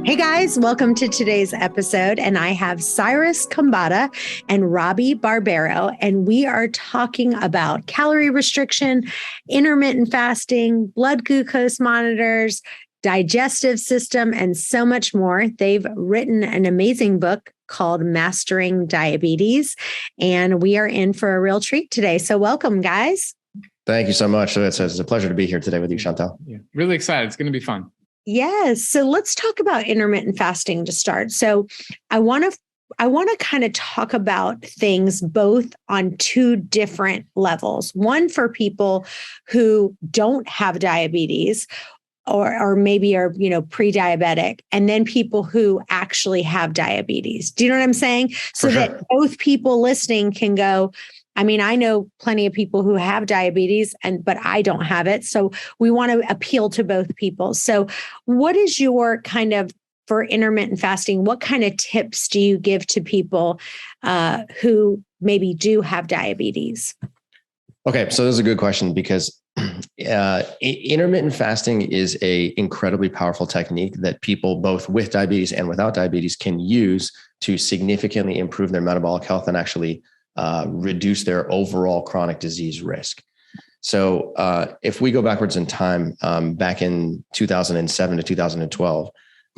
Hey guys, welcome to today's episode. And I have Cyrus Khambatta and Robby Barbaro, and we are talking about calorie restriction, intermittent fasting, blood glucose monitors, digestive system, and so much more. They've written an amazing book called Mastering Diabetes, and we are in for a real treat today. So welcome, guys. Thank you so much. It's a pleasure to be here today with you, Chantel. Yeah, really excited. It's going to be fun. Yes. So let's talk about intermittent fasting to start. So I want to kind of talk about things both on two different levels. One for people who don't have diabetes or maybe are, pre-diabetic, and then people who actually have diabetes. Do you know what I'm saying? So that both people listening can go, I know plenty of people who have diabetes, but I don't have it. So we want to appeal to both people. So what is your for intermittent fasting, what kind of tips do you give to people who maybe do have diabetes? Okay, so this is a good question because intermittent fasting is a incredibly powerful technique that people both with diabetes and without diabetes can use to significantly improve their metabolic health and actually reduce their overall chronic disease risk. So if we go backwards in time, back in 2007 to 2012,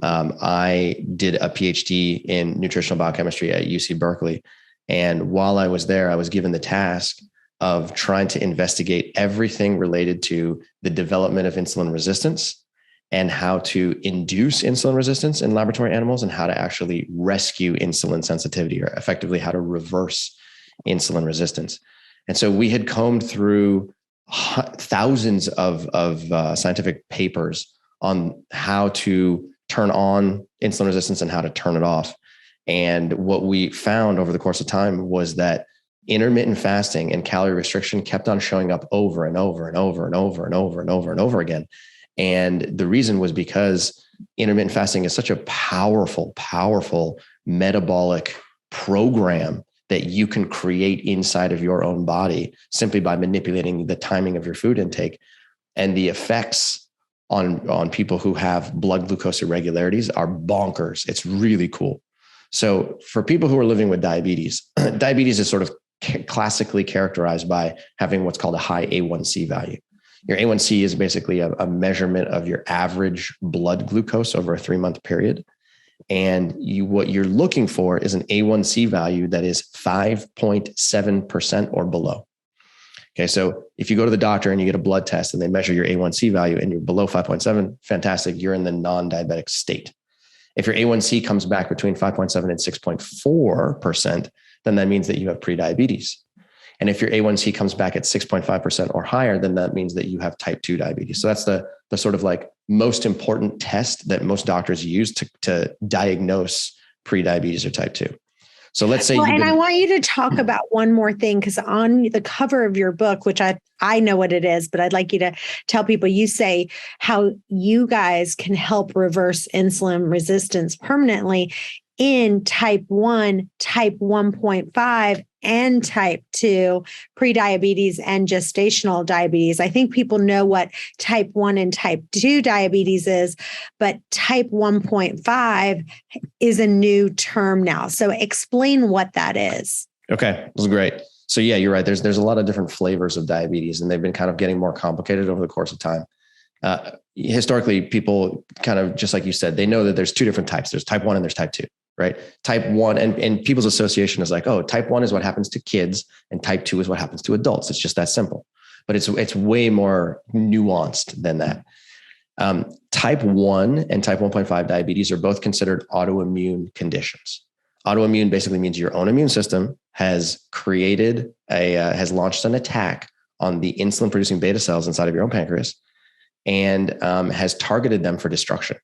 I did a PhD in nutritional biochemistry at UC Berkeley. And while I was there, I was given the task of trying to investigate everything related to the development of insulin resistance and how to induce insulin resistance in laboratory animals and how to actually rescue insulin sensitivity, or effectively how to reverse insulin resistance. And so we had combed through thousands of scientific papers on how to turn on insulin resistance and how to turn it off. And what we found over the course of time was that intermittent fasting and calorie restriction kept on showing up over and over and over and over and over and over and over again. And the reason was because intermittent fasting is such a powerful, powerful metabolic program that you can create inside of your own body simply by manipulating the timing of your food intake. And the effects on people who have blood glucose irregularities are bonkers. It's really cool. So for people who are living with diabetes, diabetes is sort of classically characterized by having what's called a high A1C value. Your A1C is basically a measurement of your average blood glucose over a 3-month period. And what you're looking for is an A1C value that is 5.7% or below. Okay, so if you go to the doctor and you get a blood test and they measure your A1C value and you're below 5.7, fantastic, you're in the non-diabetic state. If your A1C comes back between 5.7 and 6.4%, then that means that you have prediabetes. And if your A1C comes back at 6.5% or higher, then that means that you have type 2 diabetes. So that's the sort of like most important test that most doctors use to diagnose prediabetes or type 2. So let's say, I want you to talk about one more thing, because on the cover of your book, which I know what it is, but I'd like you to tell people, you say how you guys can help reverse insulin resistance permanently in type 1, type 1.5, and type 2 prediabetes and gestational diabetes. I think people know what type 1 and type 2 diabetes is, but type 1.5 is a new term now. So explain what that is. Okay, this is great. So yeah, you're right. There's a lot of different flavors of diabetes, and they've been kind of getting more complicated over the course of time. Historically, people kind of, just like you said, they know that there's two different types. There's type 1 and there's type 2. Right? Type 1 and people's association is like, oh, type 1 is what happens to kids and type 2 is what happens to adults. It's just that simple, but it's way more nuanced than that. Type 1 and type 1.5 diabetes are both considered autoimmune conditions. Autoimmune basically means your own immune system has has launched an attack on the insulin producing beta cells inside of your own pancreas and has targeted them for destruction.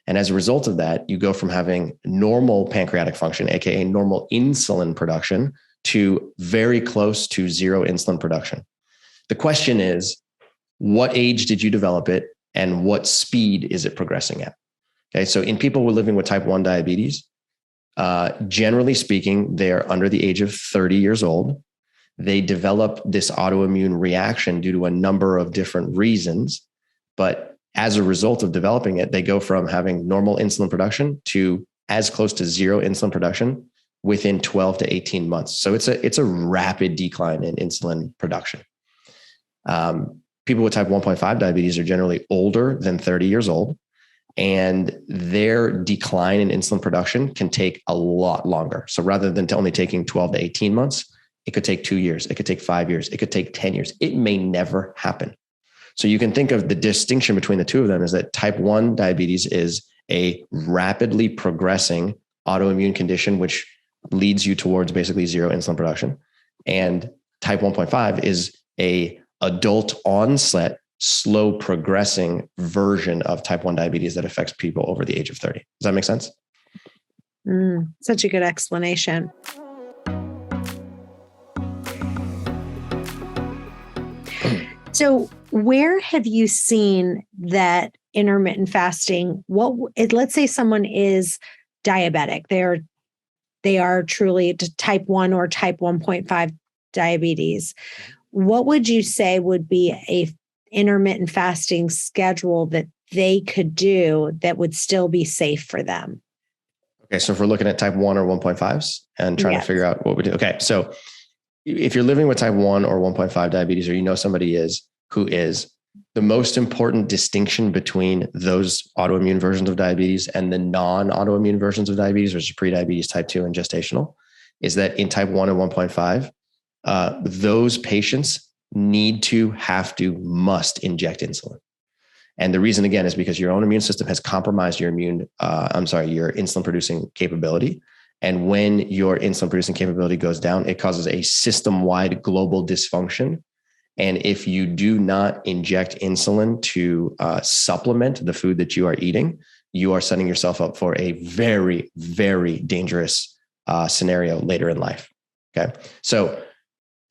And as a result of that, you go from having normal pancreatic function, AKA normal insulin production, to very close to zero insulin production. The question is, what age did you develop it and what speed is it progressing at? Okay, so in people who are living with type 1 diabetes, generally speaking, they're under the age of 30 years old. They develop this autoimmune reaction due to a number of different reasons, but as a result of developing it, they go from having normal insulin production to as close to zero insulin production within 12 to 18 months. So it's a rapid decline in insulin production. People with type 1.5 diabetes are generally older than 30 years old, and their decline in insulin production can take a lot longer. So rather than only taking 12 to 18 months, it could take 2 years, it could take 5 years, it could take 10 years. It may never happen. So you can think of the distinction between the two of them is that type 1 diabetes is a rapidly progressing autoimmune condition, which leads you towards basically zero insulin production. And type 1.5 is a adult onset, slow progressing version of type 1 diabetes that affects people over the age of 30. Does that make sense? Such a good explanation. So where have you seen that intermittent fasting, let's say someone is diabetic, they are truly type 1 or type 1.5 diabetes. What would you say would be a intermittent fasting schedule that they could do that would still be safe for them? Okay. So if we're looking at type 1 or 1.5s and trying to figure out what we do. Okay. So if you're living with type 1 or 1.5 diabetes, or you know somebody who is, the most important distinction between those autoimmune versions of diabetes and the non-autoimmune versions of diabetes, which is prediabetes, type 2, and gestational, is that in type 1 and 1.5, those patients must inject insulin. And the reason, again, is because your own immune system has compromised your your insulin producing capability. And when your insulin producing capability goes down, it causes a system-wide global dysfunction. And if you do not inject insulin to supplement the food that you are eating, you are setting yourself up for a very, very dangerous scenario later in life. Okay. So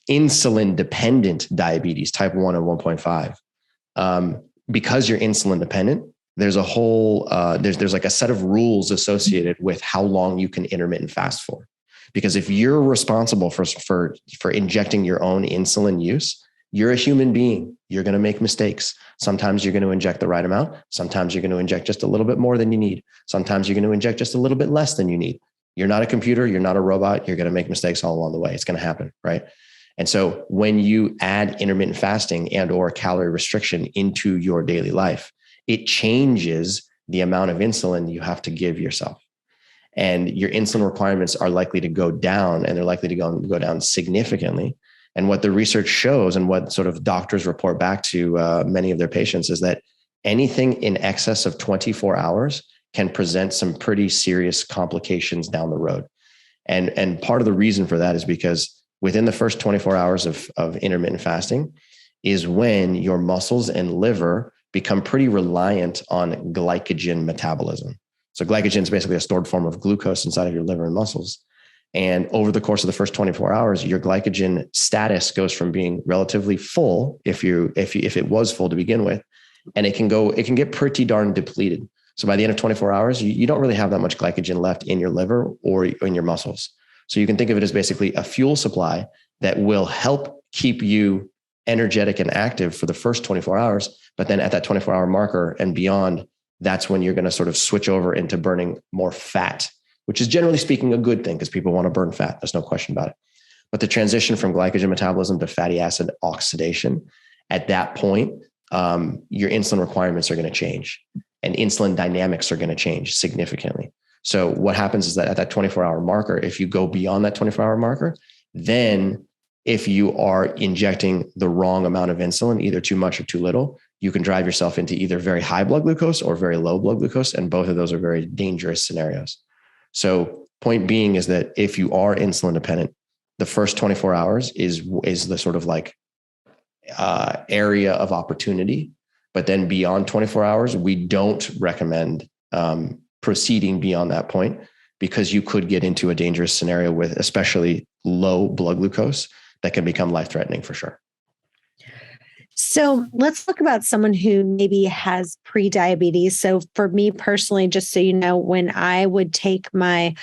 insulin dependent diabetes, type 1 and 1.5, because you're insulin dependent, there's a whole, there's like a set of rules associated with how long you can intermittent fast for. Because if you're responsible for injecting your own insulin use, you're a human being. You're going to make mistakes. Sometimes you're going to inject the right amount. Sometimes you're going to inject just a little bit more than you need. Sometimes you're going to inject just a little bit less than you need. You're not a computer. You're not a robot. You're going to make mistakes all along the way. It's going to happen, right? And so when you add intermittent fasting and or calorie restriction into your daily life, it changes the amount of insulin you have to give yourself. And your insulin requirements are likely to go down, and they're likely to go down significantly. And what the research shows and what sort of doctors report back to many of their patients is that anything in excess of 24 hours can present some pretty serious complications down the road. And part of the reason for that is because within the first 24 hours of intermittent fasting is when your muscles and liver become pretty reliant on glycogen metabolism. So glycogen is basically a stored form of glucose inside of your liver and muscles. And over the course of the first 24 hours, your glycogen status goes from being relatively full, if it was full to begin with, and it can get pretty darn depleted. So by the end of 24 hours, you don't really have that much glycogen left in your liver or in your muscles. So you can think of it as basically a fuel supply that will help keep you energetic and active for the first 24 hours. But then at that 24-hour marker and beyond, that's when you're going to sort of switch over into burning more fat, which is generally speaking a good thing because people want to burn fat. There's no question about it. But the transition from glycogen metabolism to fatty acid oxidation, at that point, your insulin requirements are going to change and insulin dynamics are going to change significantly. So what happens is that at that 24-hour marker, if you go beyond that 24-hour marker, then if you are injecting the wrong amount of insulin, either too much or too little, you can drive yourself into either very high blood glucose or very low blood glucose. And both of those are very dangerous scenarios. So point being is that if you are insulin dependent, the first 24 hours is the sort of like area of opportunity. But then beyond 24 hours, we don't recommend proceeding beyond that point because you could get into a dangerous scenario with especially low blood glucose that can become life-threatening for sure. So let's talk about someone who maybe has pre-diabetes. So for me personally, just so you know, when I would take my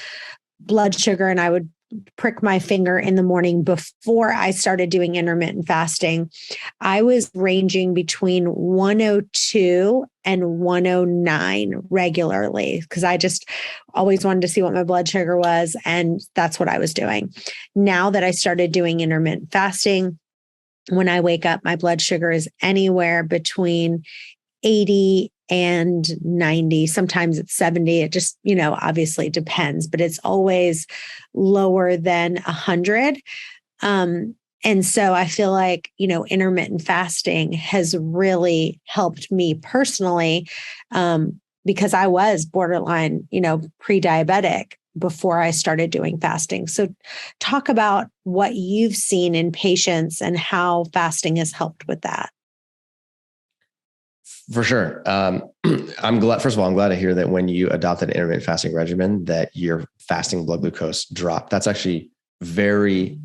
blood sugar and I would prick my finger in the morning before I started doing intermittent fasting, I was ranging between 102 and 109 regularly because I just always wanted to see what my blood sugar was. And that's what I was doing. Now that I started doing intermittent fasting, when I wake up, my blood sugar is anywhere between 80 and 90. Sometimes it's 70. It just, obviously depends, but it's always lower than 100. And so I feel like, intermittent fasting has really helped me personally, because I was borderline, pre-diabetic before I started doing fasting. So talk about what you've seen in patients and how fasting has helped with that. For sure. I'm glad to hear that when you adopted an intermittent fasting regimen, that your fasting blood glucose dropped. That's actually very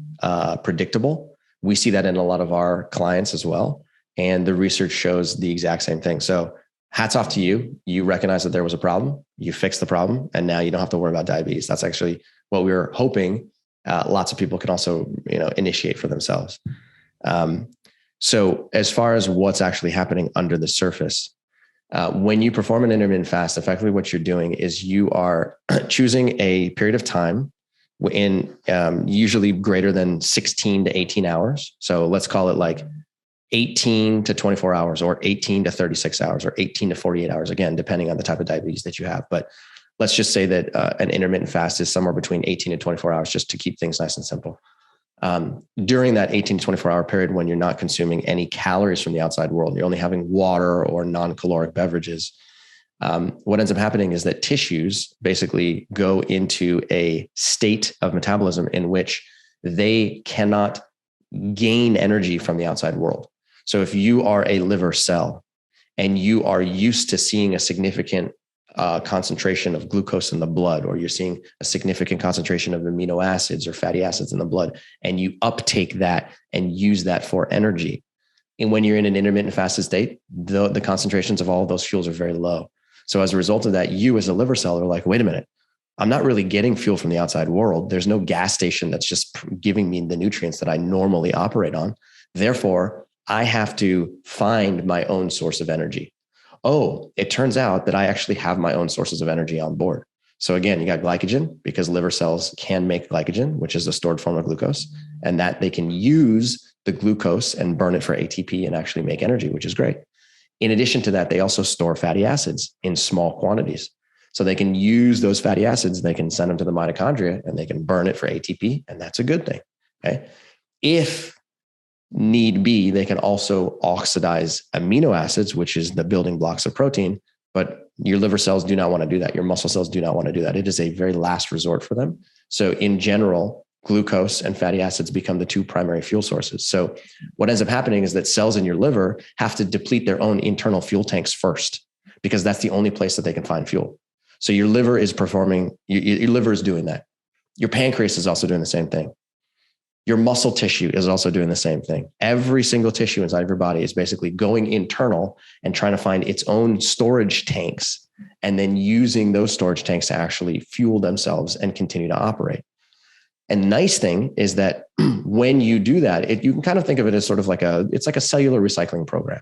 predictable. We see that in a lot of our clients as well. And the research shows the exact same thing. So hats off to you. You recognize that there was a problem, you fixed the problem, and now you don't have to worry about diabetes. That's actually what we were hoping lots of people can also, initiate for themselves. So as far as what's actually happening under the surface, when you perform an intermittent fast, effectively what you're doing is you are choosing a period of time in usually greater than 16 to 18 hours. So let's call it like 18 to 24 hours or 18 to 36 hours or 18 to 48 hours, again, depending on the type of diabetes that you have. But let's just say that an intermittent fast is somewhere between 18 and 24 hours, just to keep things nice and simple. During that 18 to 24 hour period, when you're not consuming any calories from the outside world, you're only having water or non-caloric beverages. What ends up happening is that tissues basically go into a state of metabolism in which they cannot gain energy from the outside world. So if you are a liver cell and you are used to seeing a significant concentration of glucose in the blood, or you're seeing a significant concentration of amino acids or fatty acids in the blood, and you uptake that and use that for energy. And when you're in an intermittent fasted state, the concentrations of all of those fuels are very low. So as a result of that, you as a liver cell are like, wait a minute, I'm not really getting fuel from the outside world. There's no gas station that's just giving me the nutrients that I normally operate on. Therefore, I have to find my own source of energy. Oh, it turns out that I actually have my own sources of energy on board. So again, you got glycogen, because liver cells can make glycogen, which is a stored form of glucose, and that they can use the glucose and burn it for ATP and actually make energy, which is great. In addition to that, they also store fatty acids in small quantities. So they can use those fatty acids, they can send them to the mitochondria and they can burn it for ATP. And that's a good thing. Okay. If need be, they can also oxidize amino acids, which is the building blocks of protein, but your liver cells do not want to do that. Your muscle cells do not want to do that. It is a very last resort for them. So in general, glucose and fatty acids become the two primary fuel sources. So what ends up happening is that cells in your liver have to deplete their own internal fuel tanks first, because that's the only place that they can find fuel. So your liver is your liver is doing that. Your pancreas is also doing the same thing. Your muscle tissue is also doing the same thing. Every single tissue inside of your body is basically going internal and trying to find its own storage tanks, and then using those storage tanks to actually fuel themselves and continue to operate. And the nice thing is that when you do that, you can kind of think of it as sort of it's like a cellular recycling program,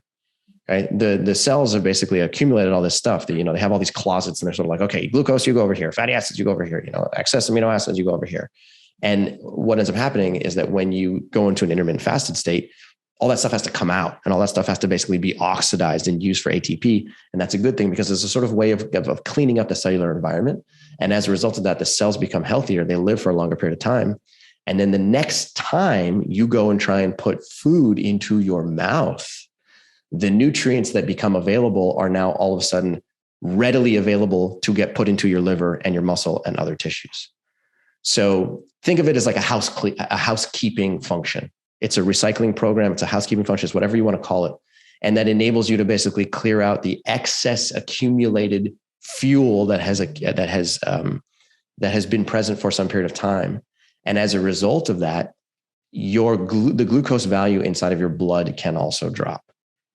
right? The cells have basically accumulated all this stuff that, they have all these closets, and they're sort of like, okay, glucose, you go over here, fatty acids, you go over here, excess amino acids, you go over here. And what ends up happening is that when you go into an intermittent fasted state, all that stuff has to come out, and all that stuff has to basically be oxidized and used for ATP. And that's a good thing, because it's a sort of way of cleaning up the cellular environment. And as a result of that, the cells become healthier. They live for a longer period of time. And then the next time you go and try and put food into your mouth, the nutrients that become available are now all of a sudden readily available to get put into your liver and your muscle and other tissues. So think of it as like a housekeeping function. It's a recycling program. It's a housekeeping function. It's whatever you want to call it. And that enables you to basically clear out the excess accumulated fuel that has been present for some period of time. And as a result of that, the glucose value inside of your blood can also drop.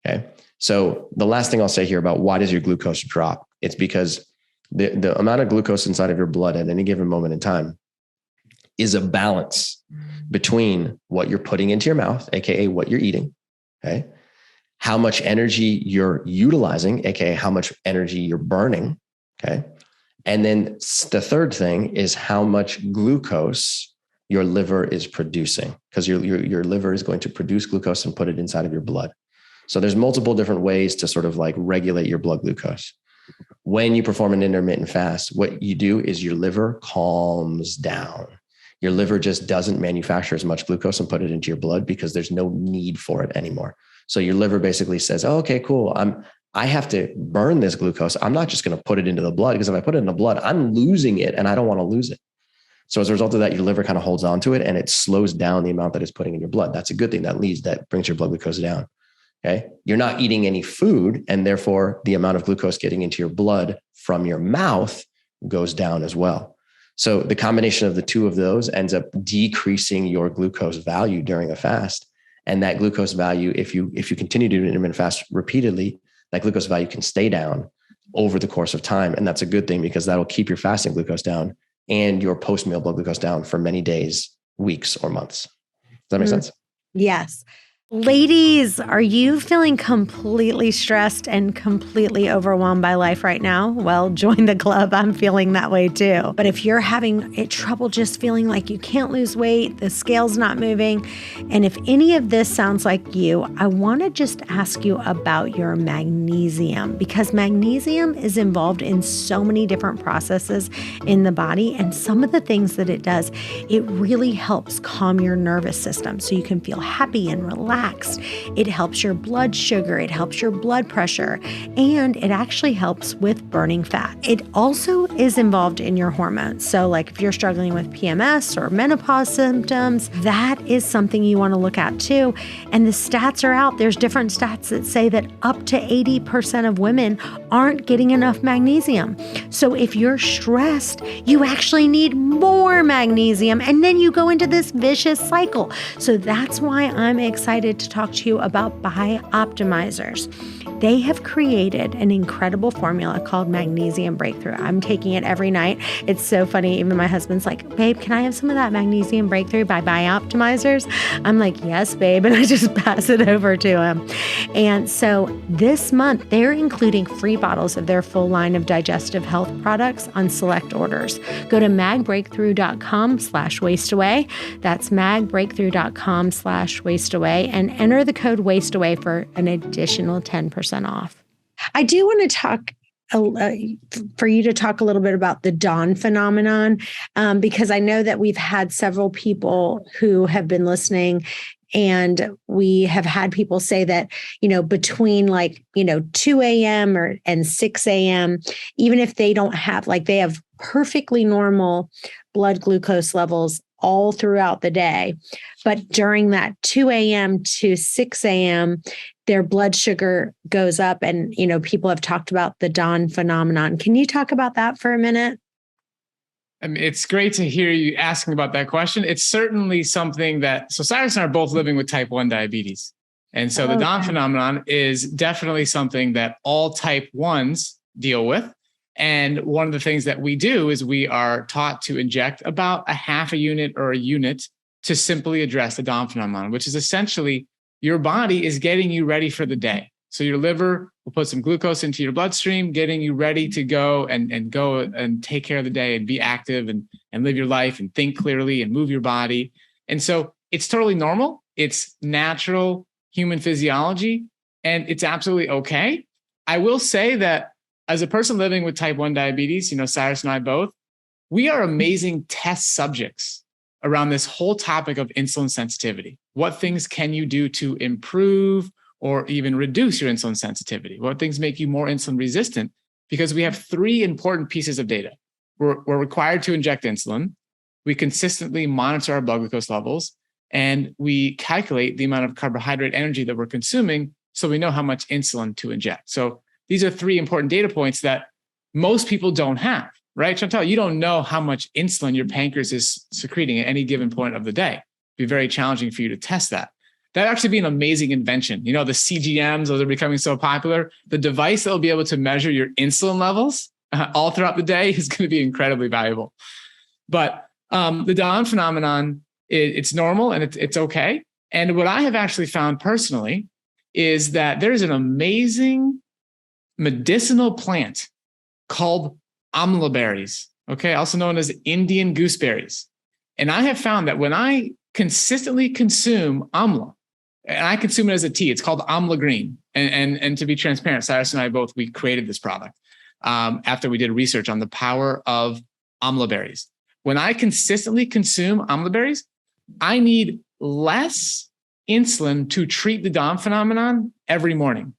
Okay. So the last thing I'll say here about why does your glucose drop? It's because the amount of glucose inside of your blood at any given moment in time is a balance between what you're putting into your mouth, AKA what you're eating, okay? How much energy you're utilizing, AKA how much energy you're burning, okay? And then the third thing is how much glucose your liver is producing, because your liver is going to produce glucose and put it inside of your blood. So there's multiple different ways to sort of like regulate your blood glucose. When you perform an intermittent fast, what you do is your liver calms down. Your liver just doesn't manufacture as much glucose and put it into your blood because there's no need for it anymore. So your liver basically says, oh, okay, cool. I have to burn this glucose. I'm not just going to put it into the blood, because if I put it in the blood, I'm losing it and I don't want to lose it. So as a result of that, your liver kind of holds on to it and it slows down the amount that it's putting in your blood. That's a good thing. That brings your blood glucose down. Okay. You're not eating any food, and therefore the amount of glucose getting into your blood from your mouth goes down as well. So the combination of the two of those ends up decreasing your glucose value during a fast. And that glucose value, if you continue to do an intermittent fast repeatedly, that glucose value can stay down over the course of time. And that's a good thing, because that'll keep your fasting glucose down and your post-meal blood glucose down for many days, weeks, or months. Does that make sense? Yes. Ladies, are you feeling completely stressed and completely overwhelmed by life right now? Well, join the club. I'm feeling that way too. But if you're having trouble just feeling like you can't lose weight, the scale's not moving, and if any of this sounds like you, I want to just ask you about your magnesium, because magnesium is involved in so many different processes in the body. And some of the things that it does, it really helps calm your nervous system so you can feel happy and relaxed. It helps your blood sugar, it helps your blood pressure, and it actually helps with burning fat. It also is involved in your hormones. So like if you're struggling with PMS or menopause symptoms, that is something you want to look at too. And the stats are out. There's different stats that say that up to 80% of women aren't getting enough magnesium. So if you're stressed, you actually need more magnesium, and then you go into this vicious cycle. So that's why I'm excited to talk to you about Bioptimizers. They have created an incredible formula called Magnesium Breakthrough. I'm taking it every night. It's so funny. Even my husband's like, babe, can I have some of that Magnesium Breakthrough by Bioptimizers? I'm like, yes, babe. And I just pass it over to him. And so this month, they're including free bottles of their full line of digestive health products on select orders. Go to magbreakthrough.com/wasteaway. That's magbreakthrough.com/wasteaway, and enter the code wasteaway for an additional 10% off. I do want to talk for you to talk a little bit about the dawn phenomenon, because I know that we've had several people who have been listening, and we have had people say that, between 2 a.m. and 6 a.m., even if they don't have, they have perfectly normal blood glucose levels all throughout the day, but during that 2 a.m. to 6 a.m., their blood sugar goes up, and, people have talked about the dawn phenomenon. Can you talk about that for a minute? I mean, it's great to hear you asking about that question. It's certainly something so Cyrus and I are both living with type 1 diabetes. And so the dawn phenomenon is definitely something that all type 1s deal with. And one of the things that we do is we are taught to inject about a half a unit or a unit to simply address the dawn phenomenon, which is essentially your body is getting you ready for the day. So your liver will put some glucose into your bloodstream, getting you ready to go and take care of the day and be active and live your life and think clearly and move your body. And so it's totally normal. It's natural human physiology, and it's absolutely okay. I will say that as a person living with type 1 diabetes, Cyrus and I both, we are amazing test subjects around this whole topic of insulin sensitivity. What things can you do to improve or even reduce your insulin sensitivity? What things make you more insulin resistant? Because we have 3 important pieces of data. We're required to inject insulin. We consistently monitor our blood glucose levels, and we calculate the amount of carbohydrate energy that we're consuming so we know how much insulin to inject. So these are 3 important data points that most people don't have, right? Chantel, you don't know how much insulin your pancreas is secreting at any given point of the day. It'd be very challenging for you to test that. That'd actually be an amazing invention. The CGMs, those are becoming so popular. The device that will be able to measure your insulin levels all throughout the day is going to be incredibly valuable. But The dawn phenomenon, it's normal and it's okay. And what I have actually found personally is that there's an amazing medicinal plant called amla berries, okay, also known as Indian gooseberries. And I have found that when I consistently consume amla, and I consume it as a tea, it's called amla green. And to be transparent, Cyrus and I we created this product after we did research on the power of amla berries. When I consistently consume amla berries, I need less insulin to treat the dawn phenomenon every morning.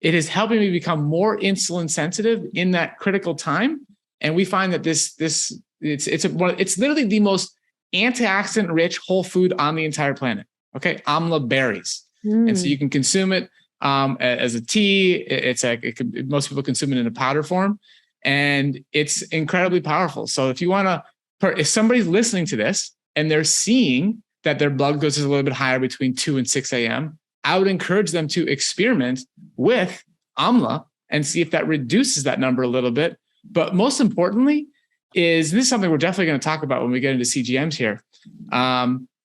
It is helping me become more insulin sensitive in that critical time. And we find that it's literally the most antioxidant rich whole food on the entire planet. Okay. Amla berries. And so you can consume it as a tea. Most people consume it in a powder form, and it's incredibly powerful. So if somebody's listening to this and they're seeing that their blood glucose is a little bit higher between 2 and 6 a.m., I would encourage them to experiment with amla and see if that reduces that number a little bit. But most importantly this is something we're definitely going to talk about when we get into CGMs here,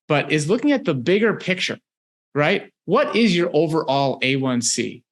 but is looking at the bigger picture, right? What is your overall A1C?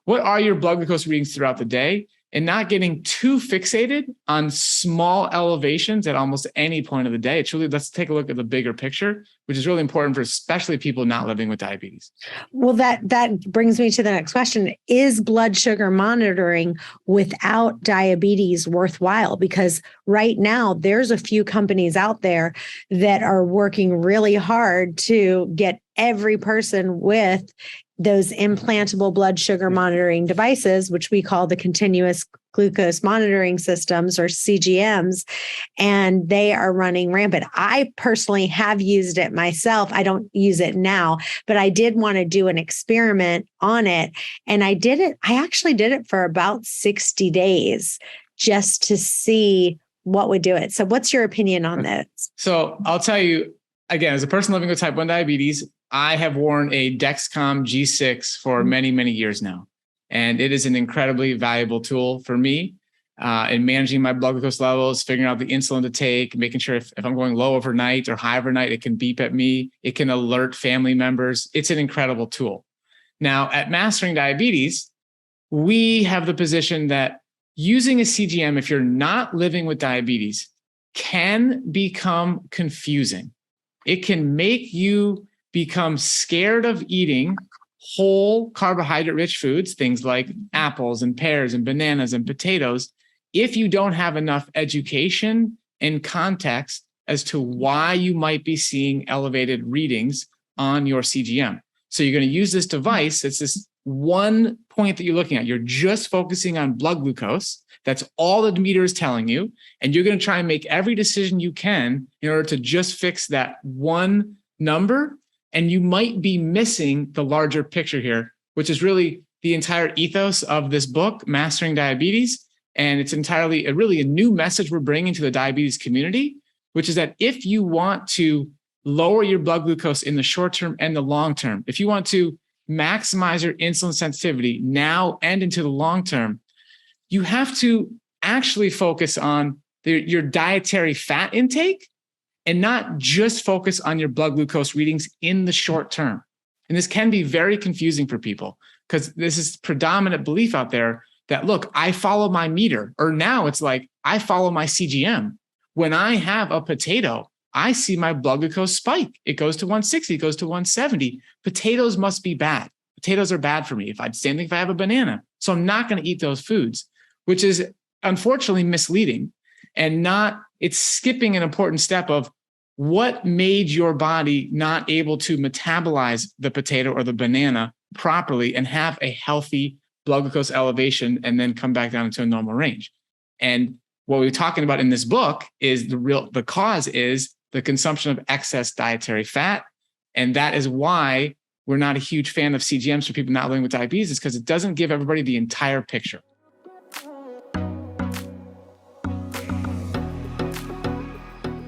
What are your blood glucose readings throughout the day? And not getting too fixated on small elevations at almost any point of the day. Let's take a look at the bigger picture, which is really important for especially people not living with diabetes. Well, that brings me to the next question. Is blood sugar monitoring without diabetes worthwhile? Because right now there's a few companies out there that are working really hard to get every person with those implantable blood sugar monitoring devices, which we call the continuous glucose monitoring systems, or CGMs, and they are running rampant. I personally have used it myself. I don't use it now, but I did want to do an experiment on it. And I actually did it for about 60 days just to see what would do it. So what's your opinion on this? So I'll tell you, again, as a person living with type 1 diabetes, I have worn a Dexcom G6 for many, many years now. And it is an incredibly valuable tool for me in managing my blood glucose levels, figuring out the insulin to take, making sure if I'm going low overnight or high overnight, it can beep at me. It can alert family members. It's an incredible tool. Now, at Mastering Diabetes, we have the position that using a CGM, if you're not living with diabetes, can become confusing. It can make you become scared of eating whole carbohydrate-rich foods, things like apples and pears and bananas and potatoes, if you don't have enough education and context as to why you might be seeing elevated readings on your CGM. So you're going to use this device. It's this one point that you're looking at. You're just focusing on blood glucose. That's all the meter is telling you. And you're going to try and make every decision you can in order to just fix that one number. And you might be missing the larger picture here, which is really the entire ethos of this book, Mastering Diabetes. And it's really a new message we're bringing to the diabetes community, which is that if you want to lower your blood glucose in the short term and the long term, if you want to maximize your insulin sensitivity now and into the long term, you have to actually focus on your dietary fat intake and not just focus on your blood glucose readings in the short term. And this can be very confusing for people because this is predominant belief out there that, look, I follow my meter, or now it's like, I follow my CGM. When I have a potato, I see my blood glucose spike. It goes to 160, it goes to 170. Potatoes must be bad. Potatoes are bad for me. Same thing if I have a banana. So I'm not going to eat those foods, which is unfortunately misleading and it's skipping an important step of what made your body not able to metabolize the potato or the banana properly and have a healthy blood glucose elevation and then come back down into a normal range. And what we're talking about in this book is the cause is the consumption of excess dietary fat. And that is why we're not a huge fan of CGMs for people not living with diabetes, is because it doesn't give everybody the entire picture.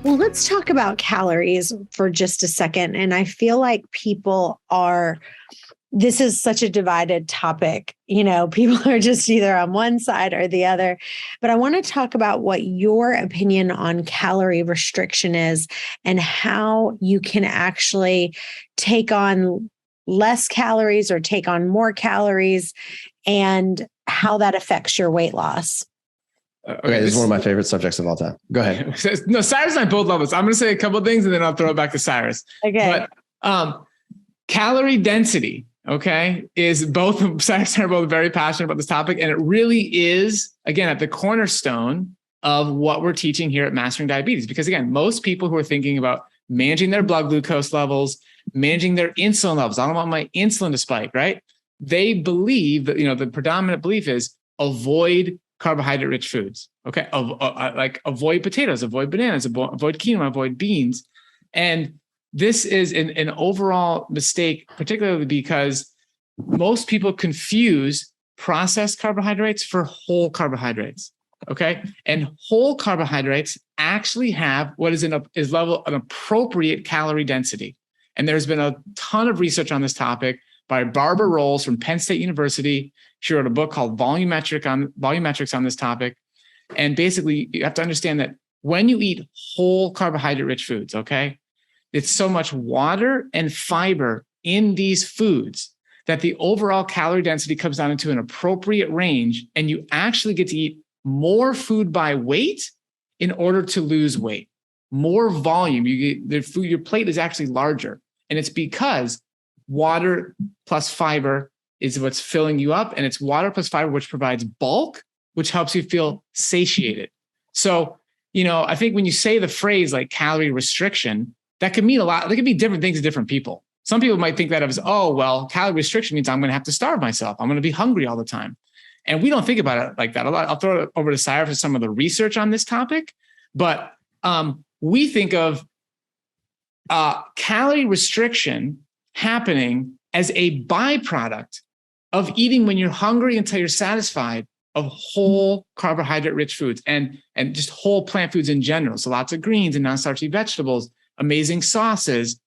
Well, let's talk about calories for just a second. And I feel like people are this is such a divided topic. People are just either on one side or the other. But I want to talk about what your opinion on calorie restriction is and how you can actually take on less calories or take on more calories and how that affects your weight loss. Okay, this is one of my favorite subjects of all time. Go ahead. No, Cyrus and I both love this. I'm going to say a couple of things and then I'll throw it back to Cyrus. Okay. But calorie density, okay, is both, Cyrus and I are both very passionate about this topic. And it really is, again, at the cornerstone of what we're teaching here at Mastering Diabetes. Because again, most people who are thinking about managing their blood glucose levels, managing their insulin levels, I don't want my insulin to spike, right? They believe that, the predominant belief is avoid carbohydrate-rich foods, okay? Like avoid potatoes, avoid bananas, avoid quinoa, avoid beans. And this is an overall mistake, particularly because most people confuse processed carbohydrates for whole carbohydrates, okay? And whole carbohydrates actually have what is an appropriate calorie density. And there's been a ton of research on this topic by Barbaro from Penn State University. She wrote a book called Volumetrics on this topic. And basically, you have to understand that when you eat whole carbohydrate-rich foods, okay, it's so much water and fiber in these foods that the overall calorie density comes down into an appropriate range, and you actually get to eat more food by weight in order to lose weight. More volume. Your plate is actually larger. And it's because water plus fiber is what's filling you up. And it's water plus fiber, which provides bulk, which helps you feel satiated. So, I think when you say the phrase like calorie restriction, that could mean a lot. That could be different things to different people. Some people might think that as, calorie restriction means I'm going to have to starve myself. I'm going to be hungry all the time. And we don't think about it like that a lot. I'll throw it over to Cyrus for some of the research on this topic. But we think of calorie restriction happening as a byproduct of eating when you're hungry until you're satisfied of whole carbohydrate-rich foods and just whole plant foods in general. So lots of greens and non-starchy vegetables, amazing sauces.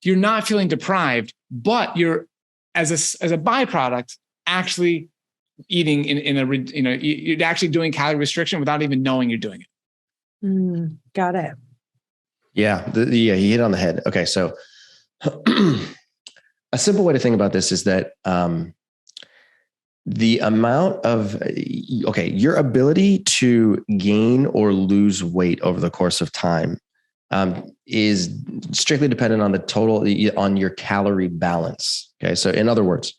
You're not feeling deprived, but you're as a byproduct actually eating you're actually doing calorie restriction without even knowing you're doing it. Got it. Yeah, he hit on the head. Okay, so a simple way to think about this is that the amount of, your ability to gain or lose weight over the course of time is strictly dependent on your calorie balance. Okay, so in other words,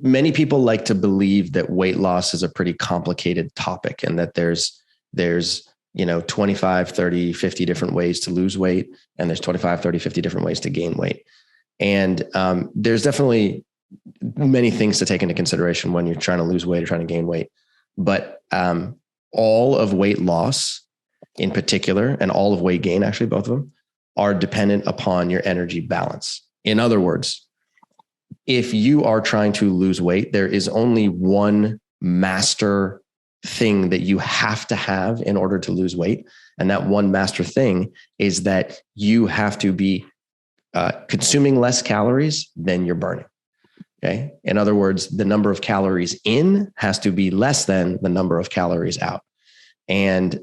many people like to believe that weight loss is a pretty complicated topic and that there's 25, 30, 50 different ways to lose weight. And there's 25, 30, 50 different ways to gain weight. And there's definitely many things to take into consideration when you're trying to lose weight or trying to gain weight. But all of weight loss in particular, and all of weight gain, actually, both of them, are dependent upon your energy balance. In other words, if you are trying to lose weight, there is only one master thing that you have to have in order to lose weight. And that one master thing is that you have to be consuming less calories than you're burning. Okay. In other words, the number of calories in has to be less than the number of calories out. And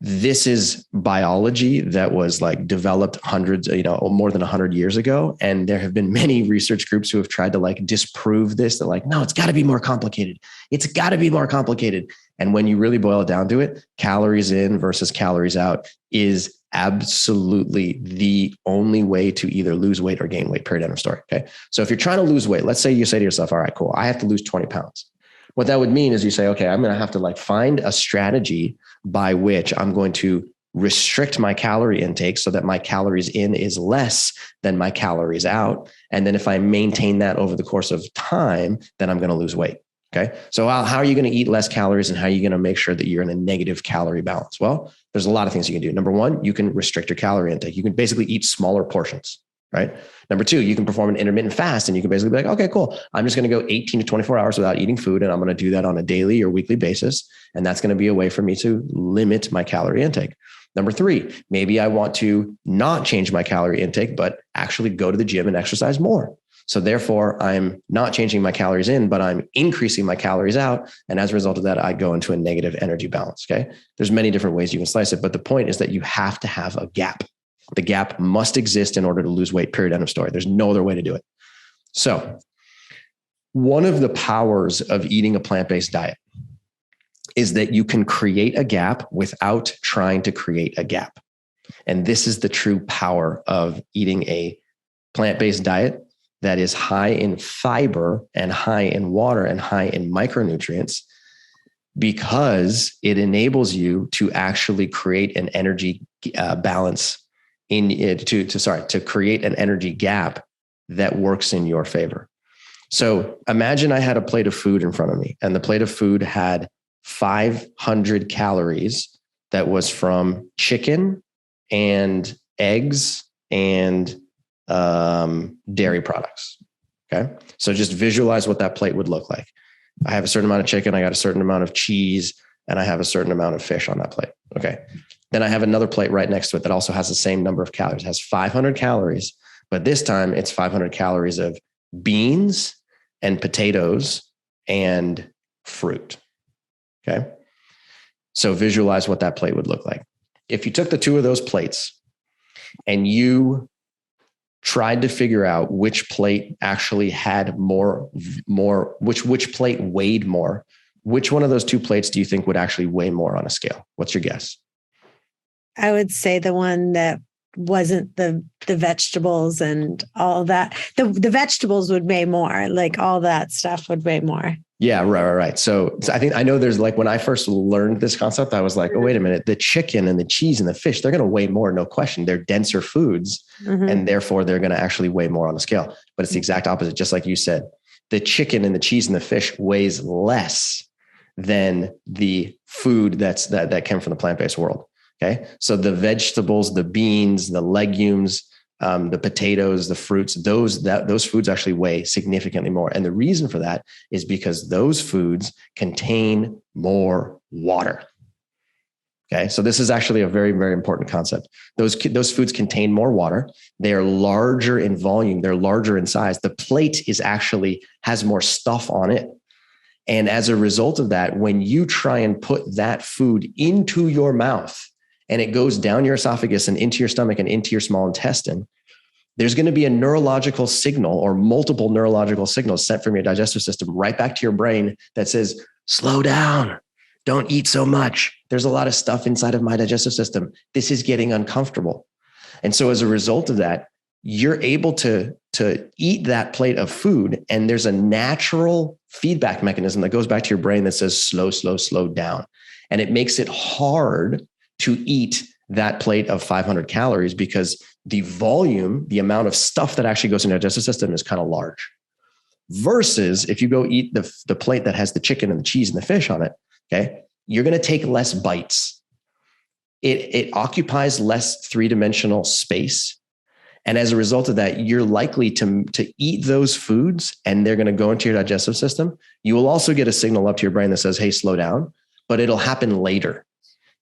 this is biology that was like developed hundreds, more than 100 years ago. And there have been many research groups who have tried to like disprove this. They're like, no, it's got to be more complicated. It's got to be more complicated. And when you really boil it down to it, calories in versus calories out is absolutely the only way to either lose weight or gain weight, period, end of story. Okay. So if you're trying to lose weight, let's say you say to yourself, all right, cool, I have to lose 20 pounds. What that would mean is you say, okay, I'm going to have to like find a strategy by which I'm going to restrict my calorie intake so that my calories in is less than my calories out. And then if I maintain that over the course of time, then I'm going to lose weight. Okay. So how are you going to eat less calories and how are you going to make sure that you're in a negative calorie balance? Well, there's a lot of things you can do. Number one, you can restrict your calorie intake. You can basically eat smaller portions, right? Number two, you can perform an intermittent fast and you can basically be like, okay, cool. I'm just going to go 18 to 24 hours without eating food. And I'm going to do that on a daily or weekly basis. And that's going to be a way for me to limit my calorie intake. Number three, maybe I want to not change my calorie intake, but actually go to the gym and exercise more. So therefore, I'm not changing my calories in, but I'm increasing my calories out. And as a result of that, I go into a negative energy balance. Okay. There's many different ways you can slice it, but the point is that you have to have a gap. The gap must exist in order to lose weight, period, end of story. There's no other way to do it. So one of the powers of eating a plant-based diet is that you can create a gap without trying to create a gap. And this is the true power of eating a plant-based diet that is high in fiber and high in water and high in micronutrients, because it enables you to actually create an energy balance to create an energy gap that works in your favor. So imagine I had a plate of food in front of me, and the plate of food had 500 calories that was from chicken and eggs and dairy products. Okay. So just visualize what that plate would look like. I have a certain amount of chicken, I got a certain amount of cheese, and I have a certain amount of fish on that plate. Okay. Then I have another plate right next to it that also has the same number of calories. It has 500 calories, but this time it's 500 calories of beans and potatoes and fruit. Okay. So visualize what that plate would look like. If you took the two of those plates and you tried to figure out which plate actually had more, which plate weighed more, which one of those two plates do you think would actually weigh more on a scale? What's your guess? I would say the one that wasn't the vegetables and all that. The vegetables would weigh more, like all that stuff would weigh more. Yeah, right. So I know there's like, when I first learned this concept, I was like, oh, wait a minute, the chicken and the cheese and the fish, they're going to weigh more, no question. They're denser foods, and therefore they're going to actually weigh more on the scale. But it's the exact opposite, just like you said. The chicken and the cheese and the fish weighs less than the food that came from the plant-based world. Okay. So the vegetables, the beans, the legumes, the potatoes, the fruits, those foods actually weigh significantly more. And the reason for that is because those foods contain more water. Okay. So this is actually a very, very important concept. Those foods contain more water. They are larger in volume. They're larger in size. The plate has more stuff on it. And as a result of that, when you try and put that food into your mouth, and it goes down your esophagus and into your stomach and into your small intestine, there's going to be a neurological signal or multiple neurological signals sent from your digestive system right back to your brain that says, slow down, don't eat so much. There's a lot of stuff inside of my digestive system. This is getting uncomfortable. And so as a result of that, you're able to eat that plate of food, and there's a natural feedback mechanism that goes back to your brain that says, slow, slow, slow down. And it makes it hard to eat that plate of 500 calories because the volume, the amount of stuff that actually goes in your digestive system is kind of large. Versus if you go eat the plate that has the chicken and the cheese and the fish on it, okay, you're going to take less bites. It occupies less three-dimensional space. And as a result of that, you're likely to eat those foods and they're going to go into your digestive system. You will also get a signal up to your brain that says, hey, slow down, but it'll happen later.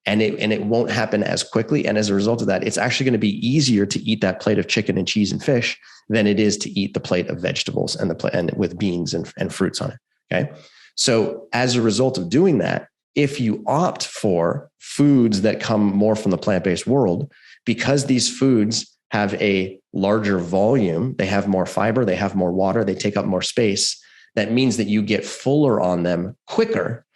And it won't happen as quickly. And as a result of that, it's actually going to be easier to eat that plate of chicken and cheese and fish than it is to eat the plate of vegetables and with beans and fruits on it. Okay. So as a result of doing that, if you opt for foods that come more from the plant-based world, because these foods have a larger volume, they have more fiber, they have more water, they take up more space. That means that you get fuller on them quicker,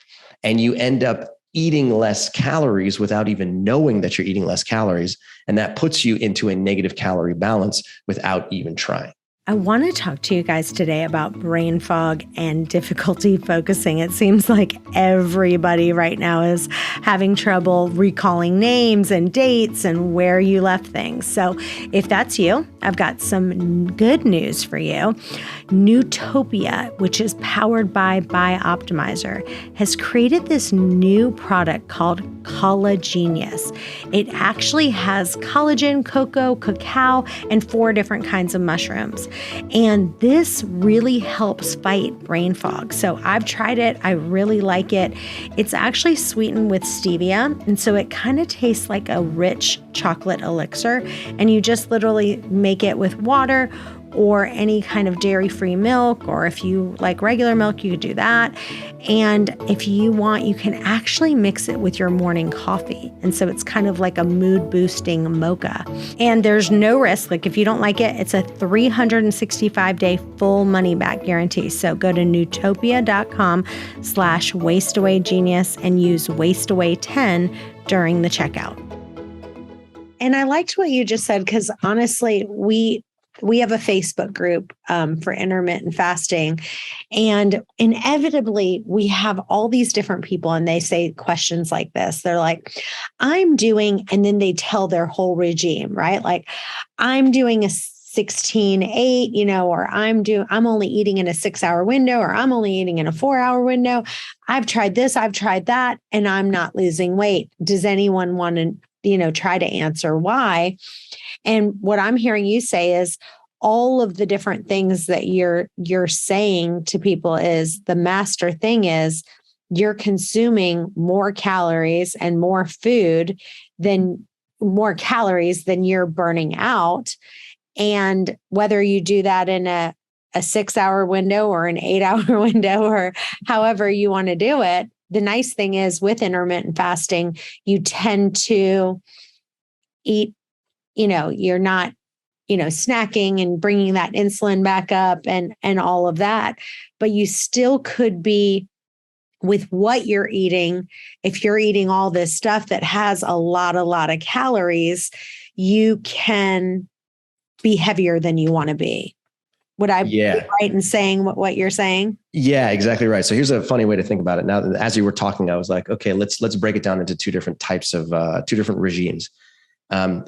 and you end up eating less calories without even knowing that you're eating less calories. And that puts you into a negative calorie balance without even trying. I want to talk to you guys today about brain fog and difficulty focusing. It seems like everybody right now is having trouble recalling names and dates and where you left things. So if that's you, I've got some good news for you. Nutopia, which is powered by Bioptimizer, has created this new product called Collagenius. It actually has collagen, cocoa, cacao, and 4 different kinds of mushrooms. And this really helps fight brain fog. So I've tried it. I really like it. It's actually sweetened with stevia. And so it kind of tastes like a rich chocolate elixir. And you just literally make it with water, or any kind of dairy-free milk, or if you like regular milk, you could do that. And if you want, you can actually mix it with your morning coffee. And so it's kind of like a mood-boosting mocha. And there's no risk. Like if you don't like it, it's a 365-day full money-back guarantee. So go to nootopia.com/wasteawaygenius and use wasteaway10 during the checkout. And I liked what you just said, because honestly, we have a Facebook group for intermittent fasting. And inevitably, we have all these different people, and they say questions like this. They're like, I'm doing, and then they tell their whole regime, right? Like, I'm doing a 16-8, or I'm only eating in a 6-hour window, or I'm only eating in a 4-hour window. I've tried this, I've tried that, and I'm not losing weight. Does anyone want to, try to answer why? And what I'm hearing you say is all of the different things that you're saying to people is the master thing is you're consuming more calories and more calories than you're burning out. And whether you do that in a 6-hour window or an 8-hour window or however you want to do it, the nice thing is with intermittent fasting, you tend to eat, you're not, snacking and bringing that insulin back up and all of that. But you still could be with what you're eating. If you're eating all this stuff that has a lot of calories, you can be heavier than you want to be. Would I be right in saying what you're saying? Yeah, exactly right. So here's a funny way to think about it. Now, as you were talking, I was like, okay, let's break it down into two different types of two different regimes.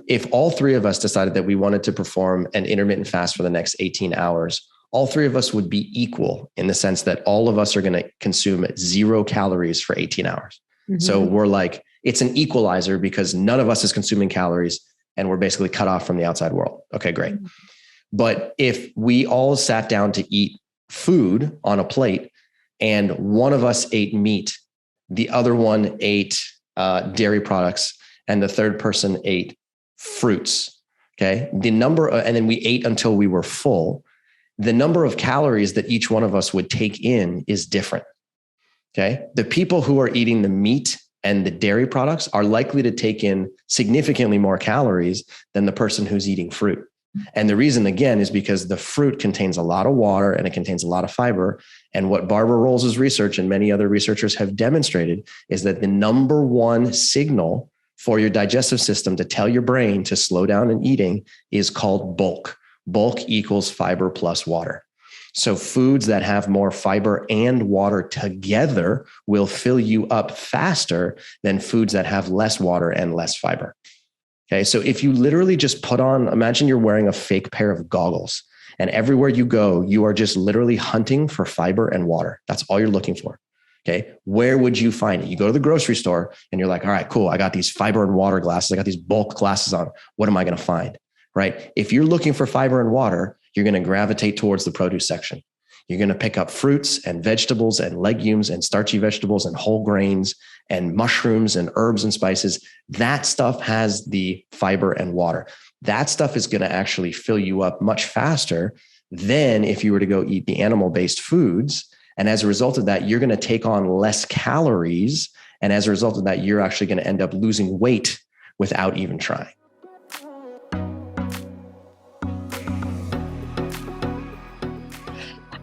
If all three of us decided that we wanted to perform an intermittent fast for the next 18 hours, all three of us would be equal in the sense that all of us are going to consume 0 calories for 18 hours. Mm-hmm. So we're like, it's an equalizer because none of us is consuming calories and we're basically cut off from the outside world. Okay, great. Mm-hmm. But if we all sat down to eat food on a plate and one of us ate meat, the other one ate dairy products, and the third person ate fruits, okay? And then we ate until we were full. The number of calories that each one of us would take in is different, okay? The people who are eating the meat and the dairy products are likely to take in significantly more calories than the person who's eating fruit. And the reason, again, is because the fruit contains a lot of water and it contains a lot of fiber. And what Barbara Rolls' research and many other researchers have demonstrated is that the number one signal for your digestive system to tell your brain to slow down in eating is called bulk. Bulk equals fiber plus water. So foods that have more fiber and water together will fill you up faster than foods that have less water and less fiber. Okay, so if you literally just imagine you're wearing a fake pair of goggles and everywhere you go, you are just literally hunting for fiber and water. That's all you're looking for. Okay, where would you find it? You go to the grocery store and you're like, all right, cool. I got these fiber and water glasses. I got these bulk glasses on. What am I going to find? Right? If you're looking for fiber and water, you're going to gravitate towards the produce section. You're going to pick up fruits and vegetables and legumes and starchy vegetables and whole grains and mushrooms and herbs and spices. That stuff has the fiber and water. That stuff is going to actually fill you up much faster than if you were to go eat the animal-based foods. And as a result of that, you're going to take on less calories. And as a result of that, you're actually going to end up losing weight without even trying.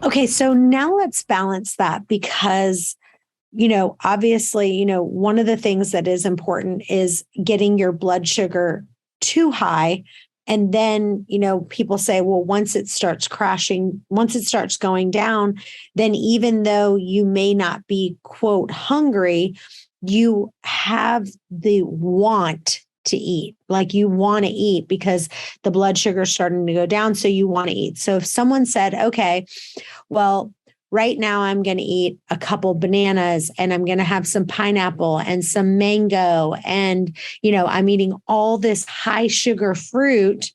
Okay, so now let's balance that because, obviously, one of the things that is important is getting your blood sugar too high. And then, people say, well, once it starts crashing, once it starts going down, then even though you may not be, quote, hungry, you have the want to eat. Like you want to eat because the blood sugar is starting to go down. So you want to eat. So if someone said, okay, well, right now I'm going to eat a couple bananas and I'm going to have some pineapple and some mango. And, I'm eating all this high sugar fruit,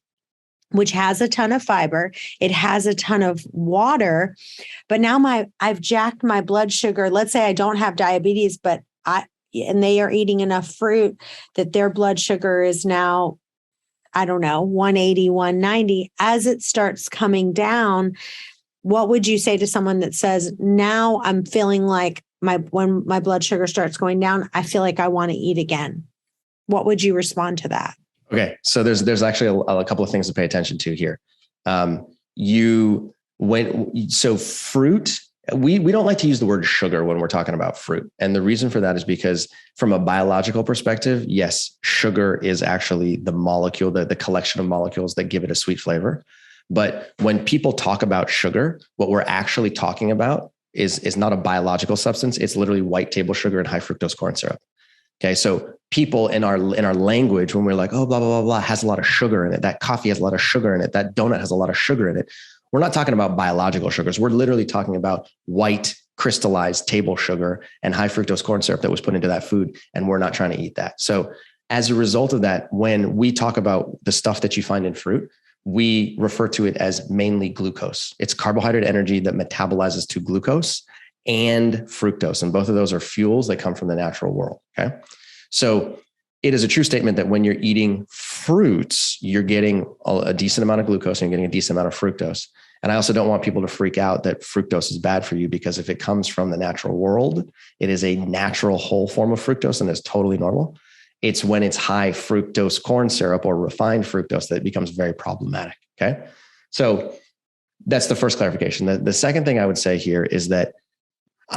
which has a ton of fiber. It has a ton of water, but now I've jacked my blood sugar. Let's say I don't have diabetes, and they are eating enough fruit that their blood sugar is now I don't know, 180, 190, as it starts coming down, what would you say to someone that says, now I'm feeling like when my blood sugar starts going down, I feel like I want to eat again? What would you respond to that? Okay. So there's actually a couple of things to pay attention to here. Fruit, we don't like to use the word sugar when we're talking about fruit. And the reason for that is because from a biological perspective, yes, sugar is actually the molecule, the collection of molecules that give it a sweet flavor. But when people talk about sugar, what we're actually talking about is not a biological substance. It's literally white table sugar and high fructose corn syrup. Okay. So people in our language, when we're like, oh, blah, blah, blah, blah, has a lot of sugar in it. That coffee has a lot of sugar in it. That donut has a lot of sugar in it. We're not talking about biological sugars. We're literally talking about white crystallized table sugar and high fructose corn syrup that was put into that food. And we're not trying to eat that. So as a result of that, when we talk about the stuff that you find in fruit, we refer to it as mainly glucose. It's carbohydrate energy that metabolizes to glucose and fructose. And both of those are fuels that come from the natural world. Okay. So it is a true statement that when you're eating fruits, you're getting a decent amount of glucose and you're getting a decent amount of fructose. And I also don't want people to freak out that fructose is bad for you, because if it comes from the natural world, it is a natural whole form of fructose and is totally normal. It's when it's high fructose corn syrup or refined fructose that it becomes very problematic. Okay. So that's the first clarification. The second thing I would say here is that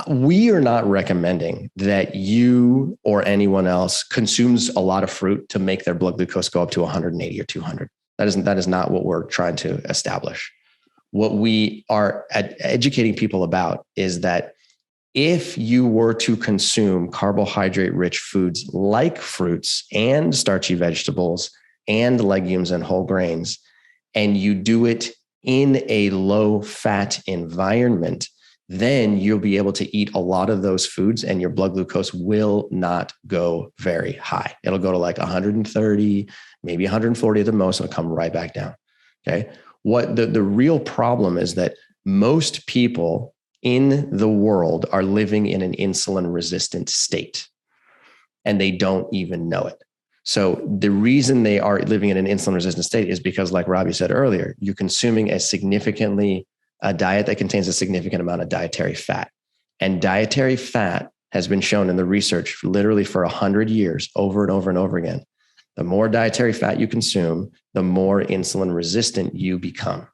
we are not recommending that you or anyone else consumes a lot of fruit to make their blood glucose go up to 180 or 200. That is not what we're trying to establish. What we are educating people about is that if you were to consume carbohydrate-rich foods like fruits and starchy vegetables and legumes and whole grains, and you do it in a low-fat environment, then you'll be able to eat a lot of those foods and your blood glucose will not go very high. It'll go to like 130, maybe 140 at the most. It'll come right back down. Okay. What the real problem is that most people in the world are living in an insulin resistant state and they don't even know it. So the reason they are living in an insulin resistant state is because, like Robby said earlier, you're consuming a diet that contains a significant amount of dietary fat. And dietary fat has been shown in the research literally for 100 years, over and over and over again. The more dietary fat you consume, the more insulin resistant you become.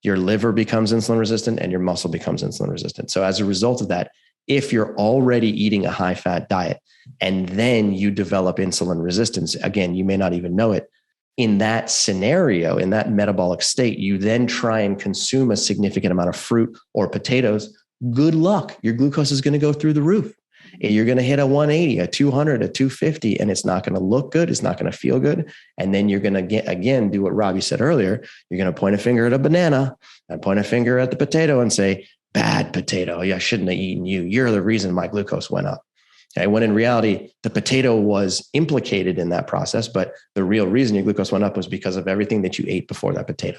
Your liver becomes insulin resistant and your muscle becomes insulin resistant. So as a result of that, if you're already eating a high fat diet and then you develop insulin resistance, again, you may not even know it. In that scenario, in that metabolic state, you then try and consume a significant amount of fruit or potatoes. Good luck. Your glucose is going to go through the roof. You're going to hit a 180, a 200, a 250, and it's not going to look good. It's not going to feel good. And then you're going to again do what Robby said earlier. You're going to point a finger at a banana and point a finger at the potato and say, bad potato. I shouldn't have eaten you. You're the reason my glucose went up. Okay, when in reality, the potato was implicated in that process, but the real reason your glucose went up was because of everything that you ate before that potato.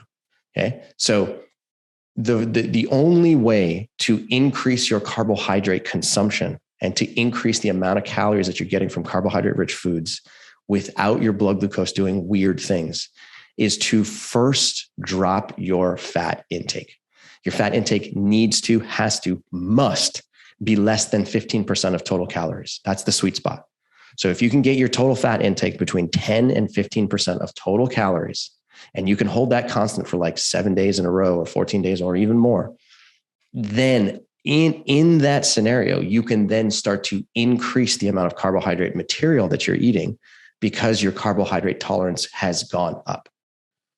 Okay, so the only way to increase your carbohydrate consumption and to increase the amount of calories that you're getting from carbohydrate-rich foods without your blood glucose doing weird things is to first drop your fat intake. Your fat intake must be less than 15% of total calories. That's the sweet spot. So if you can get your total fat intake between 10 and 15% of total calories, and you can hold that constant for like 7 days in a row or 14 days or even more, then in that scenario, you can then start to increase the amount of carbohydrate material that you're eating because your carbohydrate tolerance has gone up.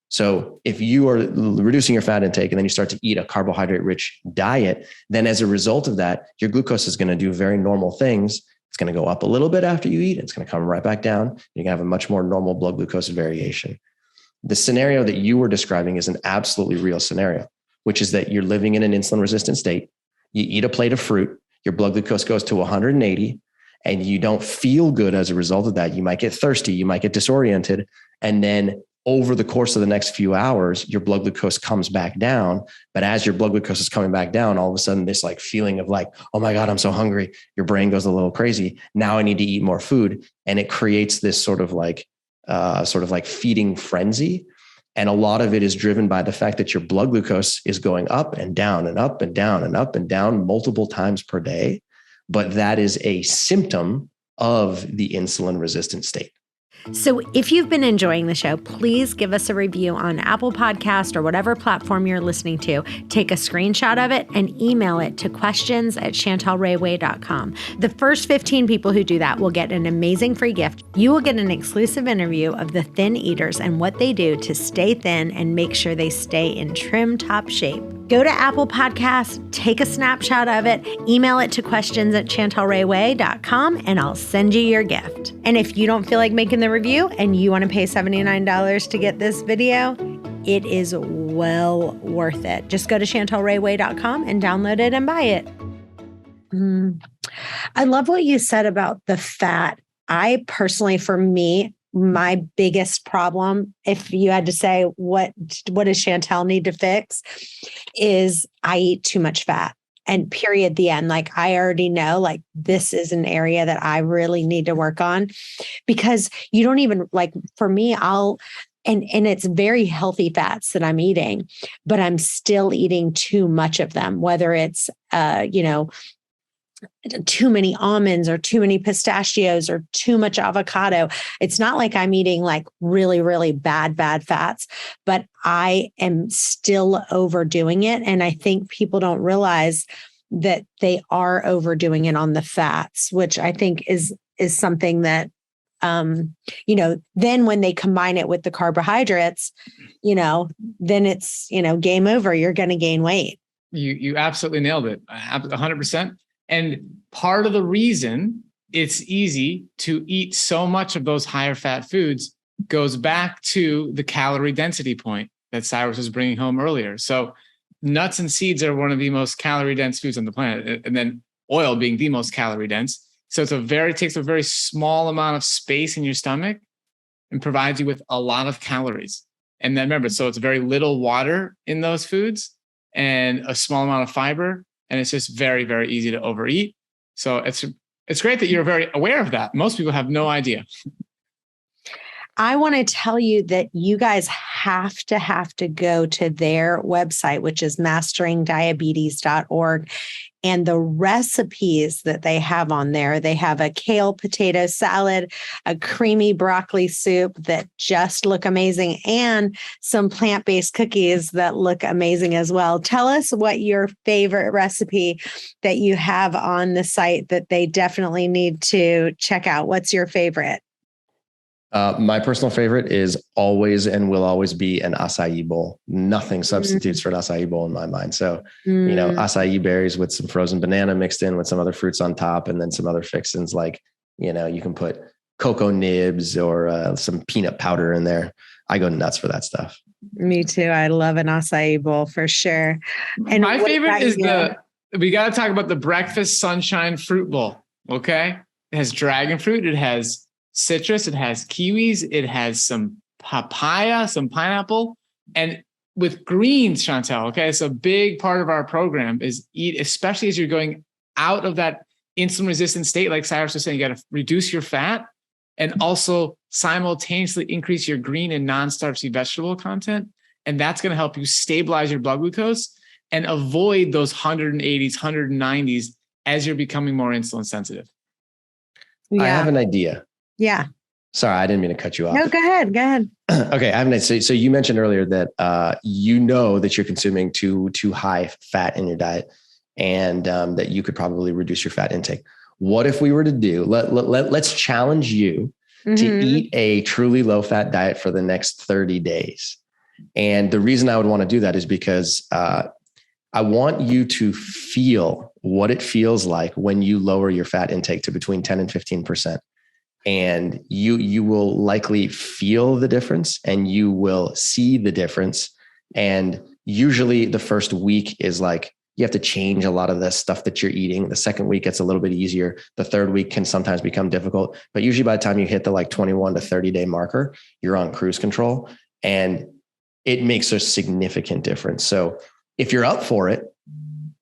So if you are reducing your fat intake and then you start to eat a carbohydrate-rich diet, then as a result of that, your glucose is going to do very normal things. It's going to go up a little bit after you eat. It's going to come right back down. You're going to have a much more normal blood glucose variation. The scenario that you were describing is an absolutely real scenario, which is that you're living in an insulin-resistant state. You eat a plate of fruit, your blood glucose goes to 180, and you don't feel good as a result of that. You might get thirsty, you might get disoriented, and then over the course of the next few hours, your blood glucose comes back down. But as your blood glucose is coming back down, all of a sudden this like feeling of like, oh my God, I'm so hungry. Your brain goes a little crazy. Now I need to eat more food. And it creates this sort of like sort of like feeding frenzy. And a lot of it is driven by the fact that your blood glucose is going up and down and up and down and up and down multiple times per day. But that is a symptom of the insulin resistant state. So if you've been enjoying the show, please give us a review on Apple Podcast or whatever platform you're listening to. Take a screenshot of it and email it to questions@chantelrayway.com. The first 15 people who do that will get an amazing free gift. You will get an exclusive interview of the thin eaters and what they do to stay thin and make sure they stay in trim top shape. Go to Apple Podcasts, take a snapshot of it, email it to questions@chantelrayway.com, and I'll send you your gift. And if you don't feel like making the review and you want to pay $79 to get this video, it is well worth it. Just go to chantelrayway.com and download it and buy it. I love what you said about the fat. I personally, for me, my biggest problem, if you had to say what does Chantel need to fix, is I eat too much fat. And period, the end. Like, I already know, like, this is an area that I really need to work on, because you don't even, like, for me, and it's very healthy fats that I'm eating, but I'm still eating too much of them, whether it's, too many almonds or too many pistachios or too much avocado. It's not like I'm eating like really, really bad fats, but I am still overdoing it. And I think people don't realize that they are overdoing it on the fats, which I think is something that, then when they combine it with the carbohydrates, then it's, game over. You're going to gain weight. You absolutely nailed it. 100%. And part of the reason it's easy to eat so much of those higher fat foods goes back to the calorie density point that Cyrus was bringing home earlier. So nuts and seeds are one of the most calorie dense foods on the planet, and then oil being the most calorie dense. So it takes a very small amount of space in your stomach and provides you with a lot of calories. And then remember, so it's very little water in those foods and a small amount of fiber. And it's just very, very easy to overeat. So it's great that you're very aware of that. Most people have no idea. I want to tell you that you guys have to go to their website, which is masteringdiabetes.org. And the recipes that they have on there, they have a kale potato salad, a creamy broccoli soup that just look amazing, and some plant-based cookies that look amazing as well. Tell us what your favorite recipe that you have on the site that they definitely need to check out. What's your favorite? My personal favorite is always and will always be an acai bowl. Nothing substitutes for an acai bowl in my mind. So, acai berries with some frozen banana mixed in with some other fruits on top, and then some other fixins like, you can put cocoa nibs or some peanut powder in there. I go nuts for that stuff. Me too. I love an acai bowl for sure. And my favorite is we got to talk about the breakfast sunshine fruit bowl. Okay. It has dragon fruit. It has citrus, it has kiwis, it has some papaya, some pineapple, and with greens, Chantel. Okay. So a big part of our program is eat, especially as you're going out of that insulin resistant state. Like Cyrus was saying, you got to reduce your fat and also simultaneously increase your green and non-starchy vegetable content. And that's going to help you stabilize your blood glucose and avoid those 180s, 190s as you're becoming more insulin sensitive. Yeah. I have an idea. Yeah. Sorry, I didn't mean to cut you off. No, go ahead. Okay. I have an idea. So you mentioned earlier that that you're consuming too high fat in your diet, and that you could probably reduce your fat intake. What if we were to do, let's challenge you to eat a truly low fat diet for the next 30 days. And the reason I would want to do that is because I want you to feel what it feels like when you lower your fat intake to between 10 and 15%. And you will likely feel the difference, and you will see the difference. And usually the first week is like, you have to change a lot of the stuff that you're eating. The second week gets a little bit easier. The third week can sometimes become difficult, but usually by the time you hit the 21 to 30 day marker, you're on cruise control, and it makes a significant difference. So if you're up for it,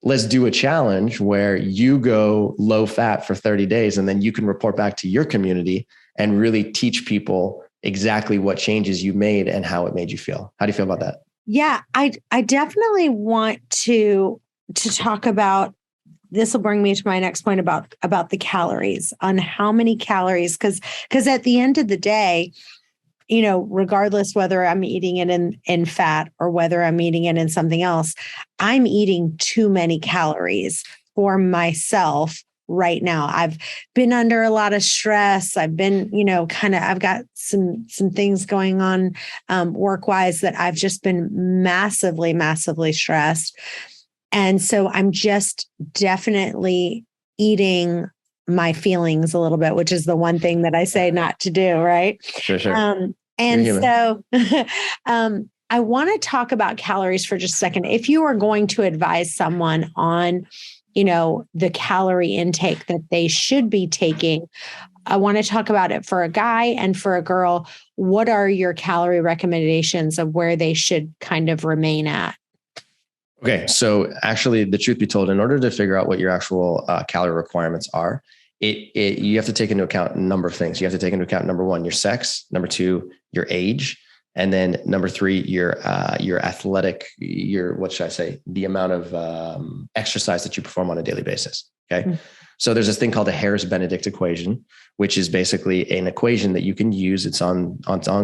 let's do a challenge where you go low fat for 30 days, and then you can report back to your community and really teach people exactly what changes you made and how it made you feel. How do you feel about that? Yeah, I definitely want to talk about, this will bring me to my next point about the calories, on how many calories, because at the end of the day, regardless whether I'm eating it in fat or whether I'm eating it in something else, I'm eating too many calories for myself right now. I've been under a lot of stress. I've been, I've got some things going on work-wise that I've just been massively, massively stressed. And so I'm just definitely eating my feelings a little bit, which is the one thing that I say not to do, right? Sure. And so I want to talk about calories for just a second. If you are going to advise someone on, the calorie intake that they should be taking, I want to talk about it for a guy and for a girl. What are your calorie recommendations of where they should kind of remain at? Okay. So actually, the truth be told, in order to figure out what your actual calorie requirements are, you have to take into account a number of things. You have to take into account, number one, your sex, number two, your age, and then number three, your athletic, what should I say, the amount of exercise that you perform on a daily basis. Okay. Mm-hmm. So there's this thing called the Harris-Benedict equation, which is basically an equation that you can use. It's on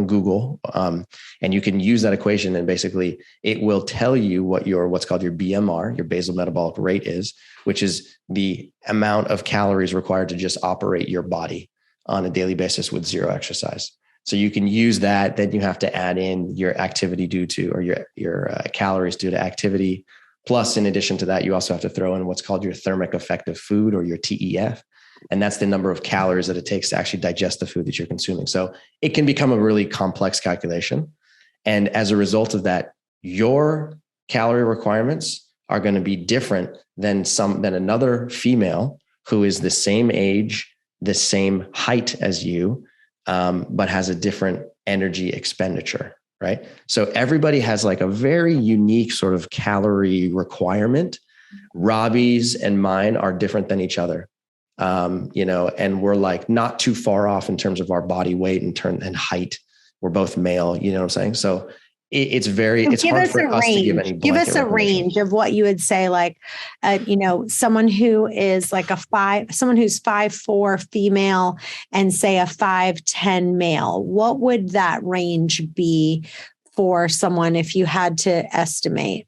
Google, and you can use that equation, and basically it will tell you what what's called your BMR, your basal metabolic rate is, which is the amount of calories required to just operate your body on a daily basis with zero exercise. So you can use that. Then you have to add in your activity due to, or your calories due to activity. Plus, in addition to that, you also have to throw in what's called your thermic effective food, or your TEF. And that's the number of calories that it takes to actually digest the food that you're consuming. So it can become a really complex calculation. And as a result of that, your calorie requirements are going to be different than another female who is the same age, the same height as you, but has a different energy expenditure. Right. So everybody has like a very unique sort of calorie requirement. Robby's and mine are different than each other. And we're like not too far off in terms of our body weight and height. We're both male, you know what I'm saying? So it's hard for us to give any blanket. Give us a range of what you would say, like, someone who is like someone who's 5'4" female and say a 5'10" male. What would that range be for someone if you had to estimate?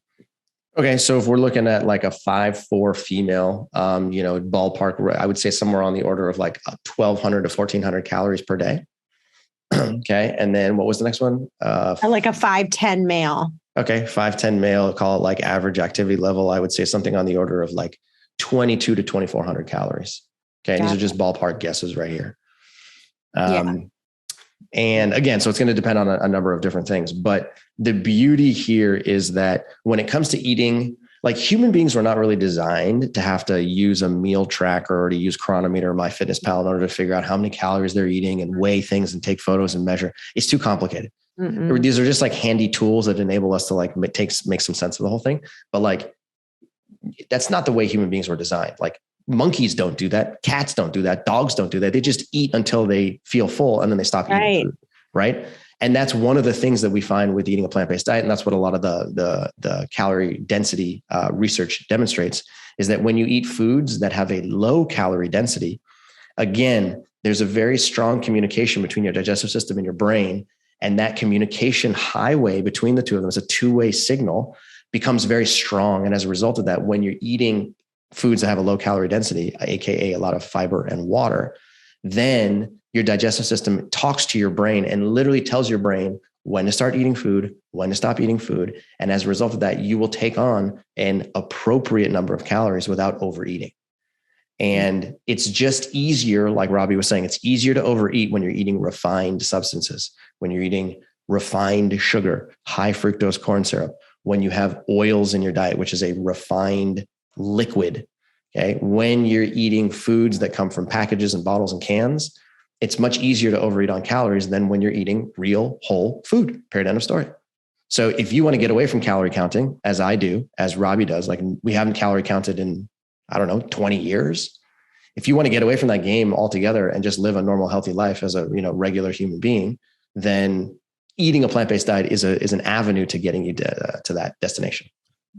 Okay. So if we're looking at like a 5'4" female, ballpark, I would say somewhere on the order of like 1,200 to 1,400 calories per day. Okay. And then what was the next one? Like a 5'10" male. Okay. 5'10" male, call it like average activity level. I would say something on the order of like 2,200 to 2,400 calories. Okay. These are just ballpark guesses right here. And again, so it's going to depend on a number of different things, but the beauty here is that when it comes to eating, like human beings were not really designed to have to use a meal tracker or to use Chronometer or MyFitnessPal in order to figure out how many calories they're eating and weigh things and take photos and measure. It's too complicated. Mm-mm. These are just like handy tools that enable us to like make some sense of the whole thing. But like, that's not the way human beings were designed. Like monkeys don't do that. Cats don't do that. Dogs don't do that. They just eat until they feel full and then they stop eating food. Right. And that's one of the things that we find with eating a plant-based diet. And that's what a lot of the calorie density research demonstrates, is that when you eat foods that have a low calorie density, again, there's a very strong communication between your digestive system and your brain. And that communication highway between the two of them is a two-way signal, becomes very strong. And as a result of that, when you're eating foods that have a low calorie density, AKA a lot of fiber and water, then your digestive system talks to your brain and literally tells your brain when to start eating food, when to stop eating food. And as a result of that, you will take on an appropriate number of calories without overeating. And it's just easier, like Robby was saying, it's easier to overeat when you're eating refined substances, when you're eating refined sugar, high fructose corn syrup, when you have oils in your diet, which is a refined liquid. Okay. When you're eating foods that come from packages and bottles and cans, it's much easier to overeat on calories than when you're eating real whole food, period, end of story. So if you want to get away from calorie counting, as I do, as Robby does, like we haven't calorie counted in, 20 years. If you want to get away from that game altogether and just live a normal, healthy life as a, regular human being, then eating a plant-based diet is an avenue to getting you to that destination.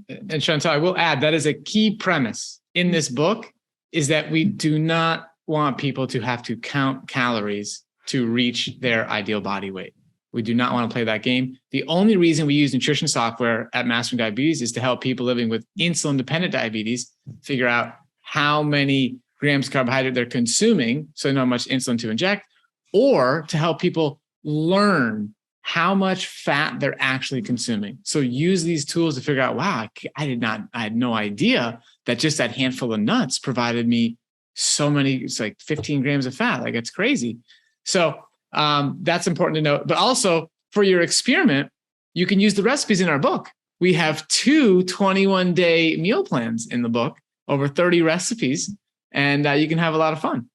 And Chantel, I will add, that is a key premise in this book, is that we do not want people to have to count calories to reach their ideal body weight. We do not want to play that game. The only reason we use nutrition software at Mastering Diabetes is to help people living with insulin-dependent diabetes figure out how many grams of carbohydrate they're consuming, so they know how much insulin to inject, or to help people learn how much fat they're actually consuming. So use these tools to figure out, wow, I had no idea that just that handful of nuts provided me so many, it's like 15 grams of fat. Like, it's crazy. So that's important to note. But also, for your experiment, you can use the recipes in our book. We have 2 21-day meal plans in the book, over 30 recipes, and you can have a lot of fun.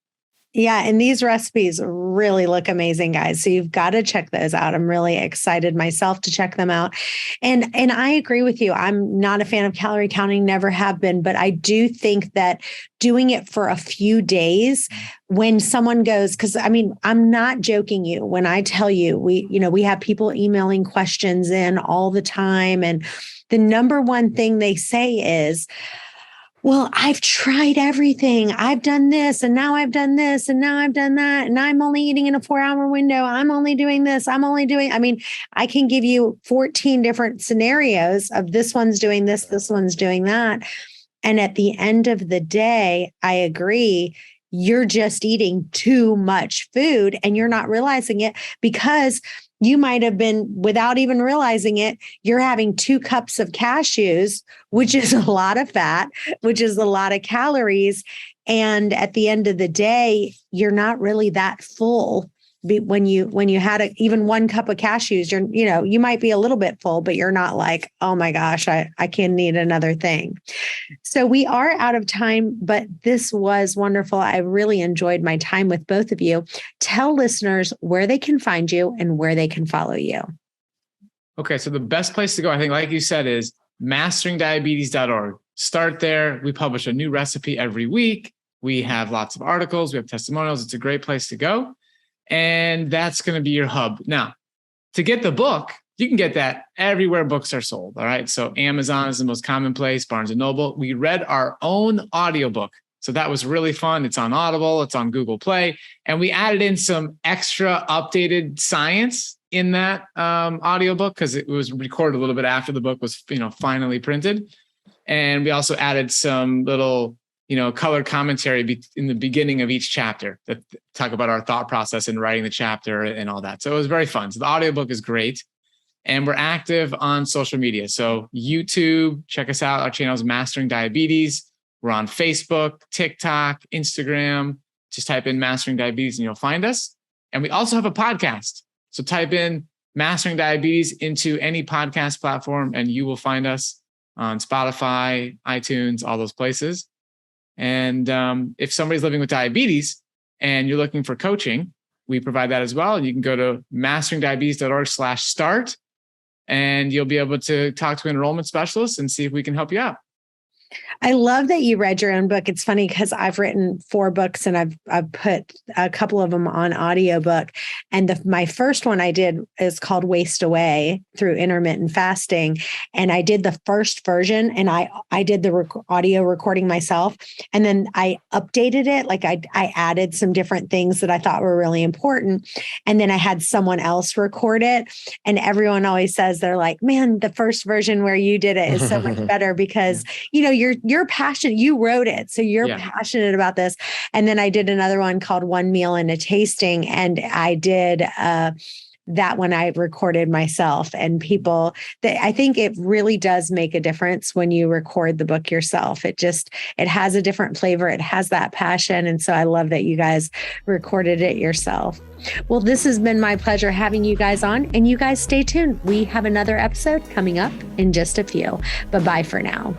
Yeah. And these recipes really look amazing, guys. So you've got to check those out. I'm really excited myself to check them out. And I agree with you. I'm not a fan of calorie counting, never have been, but I do think that doing it for a few days, when someone goes, because I mean, I'm not joking you when I tell you, we have people emailing questions in all the time. And the number one thing they say is, well, I've tried everything. I've done this, and now I've done this, and now I've done that, and I'm only eating in a 4-hour window. I'm only doing this. I can give you 14 different scenarios of this one's doing this one's doing that. And at the end of the day, I agree, you're just eating too much food and you're not realizing it, because you might have been, without even realizing it, you're having 2 cups of cashews, which is a lot of fat, which is a lot of calories. And at the end of the day, you're not really that full. When you had even 1 cup of cashews, you might be a little bit full, but you're not like, oh my gosh, I can eat another thing. So we are out of time, but this was wonderful. I really enjoyed my time with both of you. Tell listeners where they can find you and where they can follow you. Okay. So the best place to go, I think, like you said, is masteringdiabetes.org. Start there. We publish a new recipe every week. We have lots of articles. We have testimonials. It's a great place to go. And that's going to be your hub. Now, to get the book, you can get that everywhere books are sold. All right. So Amazon is the most common place, Barnes & Noble. We read our own audiobook. So that was really fun. It's on Audible. It's on Google Play. And we added in some extra updated science in that audiobook, because it was recorded a little bit after the book was finally printed. And we also added some little color commentary in the beginning of each chapter that talk about our thought process in writing the chapter and all that. So it was very fun. So the audiobook is great. And we're active on social media. So YouTube, check us out. Our channel is Mastering Diabetes. We're on Facebook, TikTok, Instagram. Just type in Mastering Diabetes and you'll find us. And we also have a podcast. So type in Mastering Diabetes into any podcast platform and you will find us on Spotify, iTunes, all those places. And if somebody's living with diabetes and you're looking for coaching, we provide that as well. You can go to masteringdiabetes.org/start, and you'll be able to talk to an enrollment specialist and see if we can help you out. I love that you read your own book. It's funny because I've written 4 books and I've put a couple of them on audiobook. And my first one I did is called Waste Away Through Intermittent Fasting. And I did the first version and I did the audio recording myself. And then I updated it. Like I added some different things that I thought were really important. And then I had someone else record it. And everyone always says, they're like, man, the first version where you did it is so much better because, you're passionate. You wrote it. So you're passionate about this. And then I did another one called One Meal and a Tasting. And I did that one I recorded myself. And I think it really does make a difference when you record the book yourself. It has a different flavor. It has that passion. And so I love that you guys recorded it yourself. Well, this has been my pleasure having you guys on, and you guys stay tuned. We have another episode coming up in just a few. Bye-bye for now.